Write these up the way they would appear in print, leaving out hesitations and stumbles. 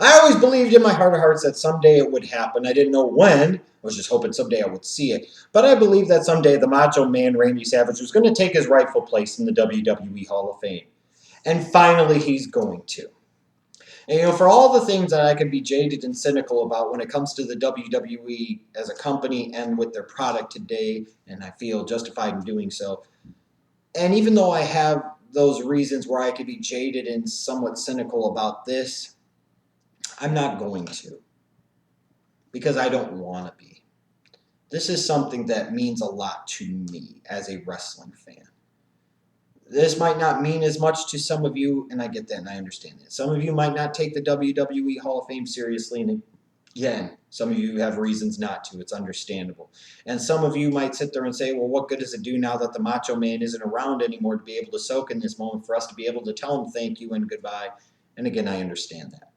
I always believed in my heart of hearts that someday it would happen. I didn't know when. I was just hoping someday I would see it. But I believe that someday the Macho Man Randy Savage was going to take his rightful place in the WWE Hall of Fame. And finally, he's going to. And, for all the things that I can be jaded and cynical about when it comes to the WWE as a company and with their product today, and I feel justified in doing so, and even though I have those reasons where I could be jaded and somewhat cynical about this, I'm not going to because I don't want to be. This is something that means a lot to me as a wrestling fan. This might not mean as much to some of you, and I get that and I understand that. Some of you might not take the WWE Hall of Fame seriously, and again, some of you have reasons not to. It's understandable. And some of you might sit there and say, well, what good does it do now that the Macho Man isn't around anymore to be able to soak in this moment for us to be able to tell him thank you and goodbye? And again, I understand that.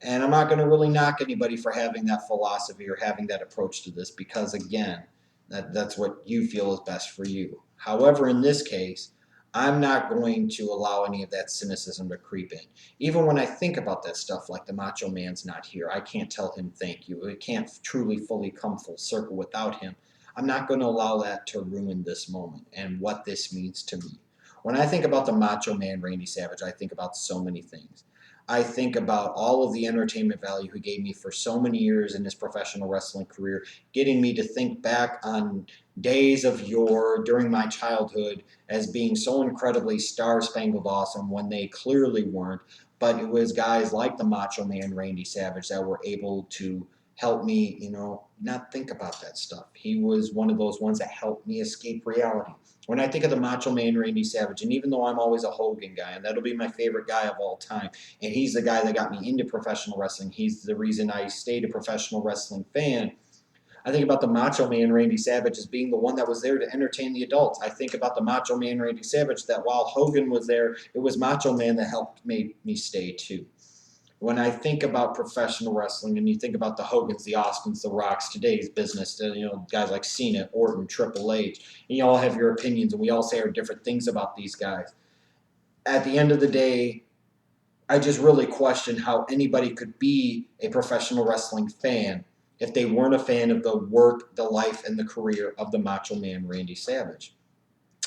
And I'm not going to really knock anybody for having that philosophy or having that approach to this because, again, that's what you feel is best for you. However, in this case, I'm not going to allow any of that cynicism to creep in. Even when I think about that stuff, like the Macho Man's not here, I can't tell him thank you. It can't truly fully come full circle without him. I'm not going to allow that to ruin this moment and what this means to me. When I think about the Macho Man Randy Savage, I think about so many things. I think about all of the entertainment value he gave me for so many years in his professional wrestling career, getting me to think back on days of yore during my childhood as being so incredibly star-spangled awesome when they clearly weren't. But it was guys like the Macho Man Randy Savage that were able to help me, not think about that stuff. He was one of those ones that helped me escape reality. When I think of the Macho Man Randy Savage, and even though I'm always a Hogan guy, and that'll be my favorite guy of all time, and he's the guy that got me into professional wrestling, he's the reason I stayed a professional wrestling fan. I think about the Macho Man Randy Savage as being the one that was there to entertain the adults. I think about the Macho Man Randy Savage that while Hogan was there, it was Macho Man that helped make me stay too. When I think about professional wrestling and you think about the Hogans, the Austins, the Rocks, today's business, guys like Cena, Orton, Triple H, and you all have your opinions and we all say our different things about these guys. At the end of the day, I just really question how anybody could be a professional wrestling fan if they weren't a fan of the work, the life, and the career of the Macho Man Randy Savage.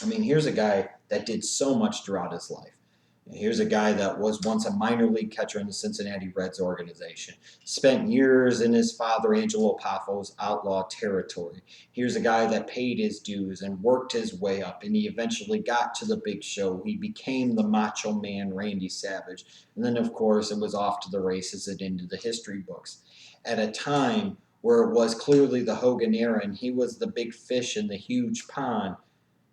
I mean, here's a guy that did so much throughout his life. Here's a guy that was once a minor league catcher in the Cincinnati Reds organization. Spent years in his father Angelo Paffo's outlaw territory. Here's a guy that paid his dues and worked his way up, and he eventually got to the big show. He became the Macho Man Randy Savage. And then, of course, it was off to the races and into the history books. At a time where it was clearly the Hogan era, and he was the big fish in the huge pond,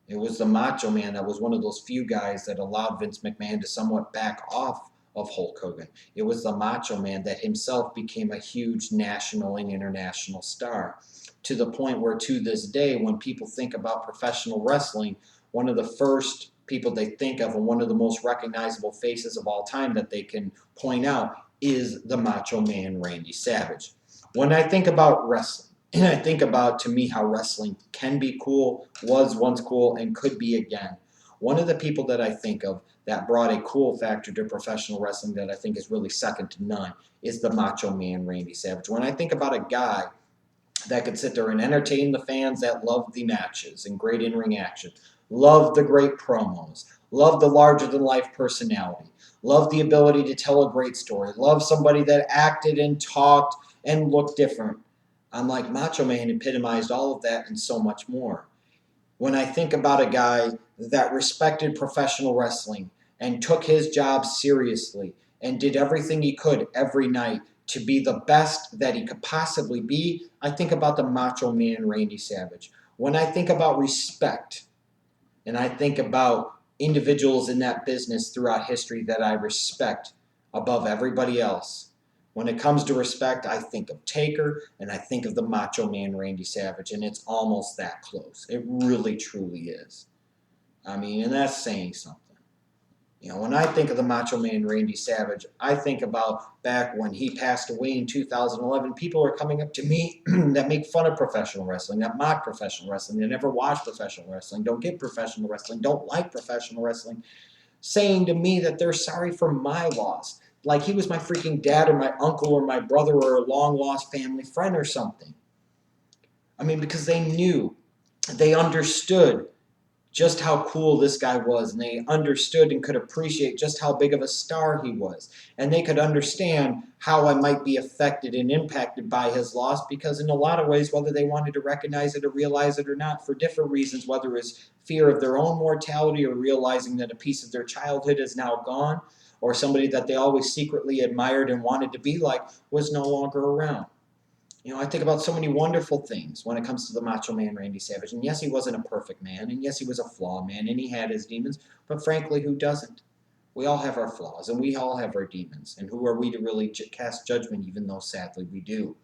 it was the Macho Man that was one of those few guys that allowed Vince McMahon to somewhat back off of Hulk Hogan. It was the Macho Man that himself became a huge national and international star, to the point where to this day, when people think about professional wrestling, one of the first people they think of and one of the most recognizable faces of all time that they can point out is the Macho Man Randy Savage. When I think about wrestling, and I think about, to me, how wrestling can be cool, was once cool, and could be again. One of the people that I think of that brought a cool factor to professional wrestling that I think is really second to none is the Macho Man Randy Savage. When I think about a guy that could sit there and entertain the fans that love the matches and great in-ring action, love the great promos, love the larger-than-life personality, love the ability to tell a great story, love somebody that acted and talked and looked different. I'm like, Macho Man epitomized all of that and so much more. When I think about a guy that respected professional wrestling and took his job seriously and did everything he could every night to be the best that he could possibly be, I think about the Macho Man Randy Savage. When I think about respect and I think about individuals in that business throughout history that I respect above everybody else, when it comes to respect, I think of Taker and I think of the Macho Man Randy Savage, and it's almost that close. It really, truly is. I mean, and that's saying something. When I think of the Macho Man Randy Savage, I think about back when he passed away in 2011. People are coming up to me that make fun of professional wrestling, that mock professional wrestling, that never watch professional wrestling, don't get professional wrestling, don't like professional wrestling, saying to me that they're sorry for my loss, like he was my freaking dad or my uncle or my brother or a long-lost family friend or something. I mean, because they knew, they understood just how cool this guy was, and they understood and could appreciate just how big of a star he was. And they could understand how I might be affected and impacted by his loss, because in a lot of ways, whether they wanted to recognize it or realize it or not, for different reasons, whether it's fear of their own mortality or realizing that a piece of their childhood is now gone, or somebody that they always secretly admired and wanted to be like was no longer around. You know, I think about so many wonderful things when it comes to the Macho Man Randy Savage. And yes, he wasn't a perfect man, and yes, he was a flawed man, and he had his demons, but frankly, who doesn't? We all have our flaws, and we all have our demons, and who are we to really cast judgment, even though sadly we do?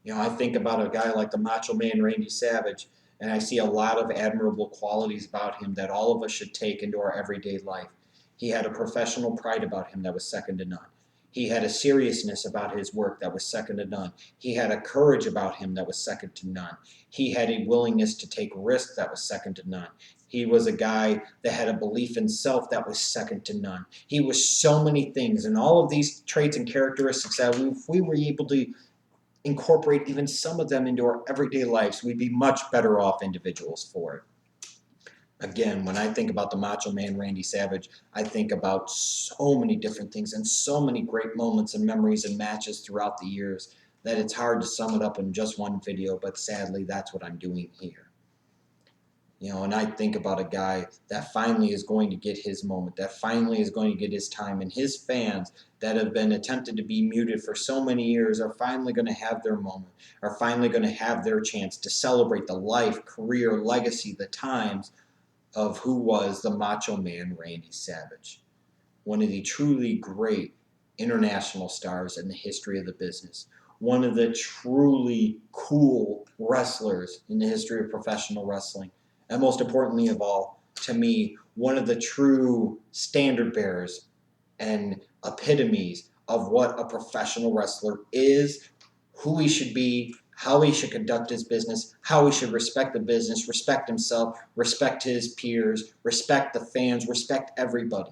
You know, I think about a guy like the Macho Man Randy Savage, and I see a lot of admirable qualities about him that all of us should take into our everyday life. He had a professional pride about him that was second to none. He had a seriousness about his work that was second to none. He had a courage about him that was second to none. He had a willingness to take risks that was second to none. He was a guy that had a belief in self that was second to none. He was so many things, and all of these traits and characteristics that if we were able to incorporate even some of them into our everyday lives, we'd be much better off individuals for it. Again, when I think about the Macho Man Randy Savage, I think about so many different things and so many great moments and memories and matches throughout the years that it's hard to sum it up in just one video, but sadly, that's what I'm doing here. You know, and I think about a guy that finally is going to get his moment, that finally is going to get his time, and his fans that have been attempted to be muted for so many years are finally going to have their moment, are finally going to have their chance to celebrate the life, career, legacy, the times of who was the Macho Man Randy Savage, one of the truly great international stars in the history of the business, one of the truly cool wrestlers in the history of professional wrestling, and most importantly of all, to me, one of the true standard bearers and epitomes of what a professional wrestler is, who he should be, how he should conduct his business, how he should respect the business, respect himself, respect his peers, respect the fans, respect everybody.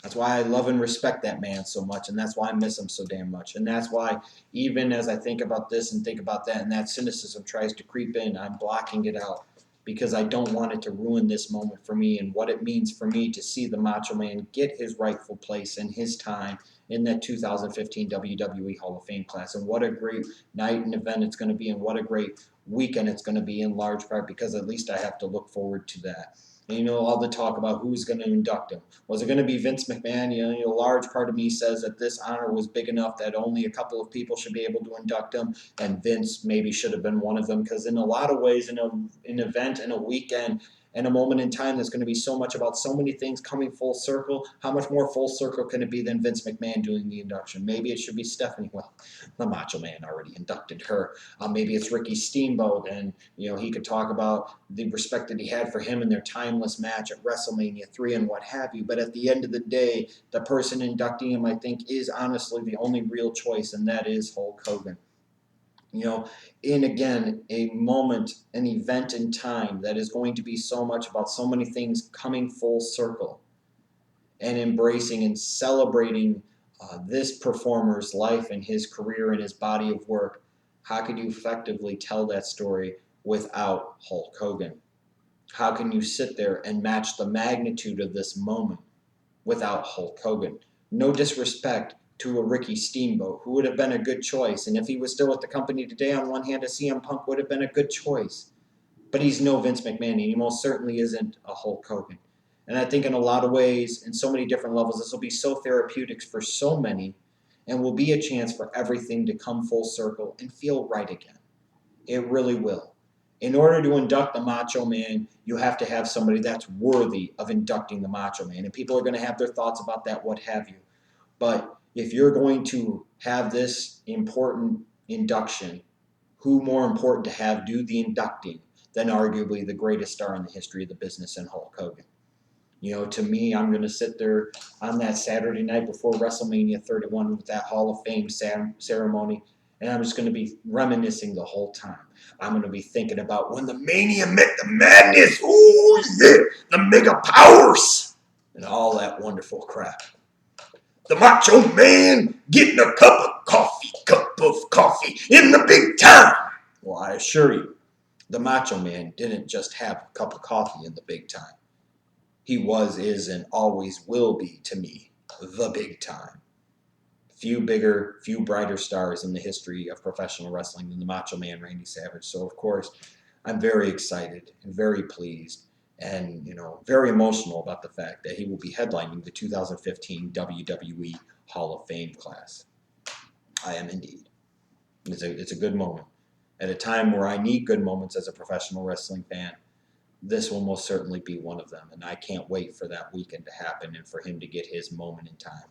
That's why I love and respect that man so much, and that's why I miss him so damn much. And that's why, even as I think about this and think about that, and that cynicism tries to creep in, I'm blocking it out because I don't want it to ruin this moment for me and what it means for me to see the Macho Man get his rightful place and his time in that 2015 WWE Hall of Fame class. And what a great night and event it's going to be, and what a great weekend it's going to be, in large part because at least I have to look forward to that. And you know, all the talk about who's going to induct him. Was it going to be Vince McMahon? You know, a large part of me says that this honor was big enough that only a couple of people should be able to induct him, and Vince maybe should have been one of them, because in a lot of ways, in an event, in a weekend, and a moment in time that's going to be so much about so many things coming full circle, how much more full circle can it be than Vince McMahon doing the induction? Maybe it should be Stephanie. Well, the Macho Man already inducted her. Maybe it's Ricky Steamboat, and you know, he could talk about the respect that he had for him in their timeless match at WrestleMania 3 and what have you. But at the end of the day, the person inducting him, I think, is honestly the only real choice, and that is Hulk Hogan. You know, in again, a moment, an event in time that is going to be so much about so many things coming full circle and embracing and celebrating this performer's life and his career and his body of work. How could you effectively tell that story without Hulk Hogan? How can you sit there and match the magnitude of this moment without Hulk Hogan? No disrespect to a Ricky Steamboat, who would have been a good choice. And if he was still at the company today, on one hand, a CM Punk would have been a good choice. But he's no Vince McMahon, and he most certainly isn't a Hulk Hogan. And I think in a lot of ways, in so many different levels, this will be so therapeutic for so many, and will be a chance for everything to come full circle and feel right again. It really will. In order to induct the Macho Man, you have to have somebody that's worthy of inducting the Macho Man. And people are going to have their thoughts about that, what have you. But if you're going to have this important induction, who more important to have do the inducting than arguably the greatest star in the history of the business in Hulk Hogan? You know, to me, I'm going to sit there on that Saturday night before WrestleMania 31 with that Hall of Fame ceremony, and I'm just going to be reminiscing the whole time. I'm going to be thinking about when the Mania met the Madness, ooh, yeah, the Mega Powers, and all that wonderful crap. The Macho Man getting a cup of coffee in the big time. Well, I assure you, the Macho Man didn't just have a cup of coffee in the big time. He was, is, and always will be, to me, the big time. Few bigger, few brighter stars in the history of professional wrestling than the Macho Man Randy Savage. So, of course, I'm very excited and very pleased and, very emotional about the fact that he will be headlining the 2015 WWE Hall of Fame class. I am indeed. It's a good moment. At a time where I need good moments as a professional wrestling fan, this will most certainly be one of them. And I can't wait for that weekend to happen and for him to get his moment in time.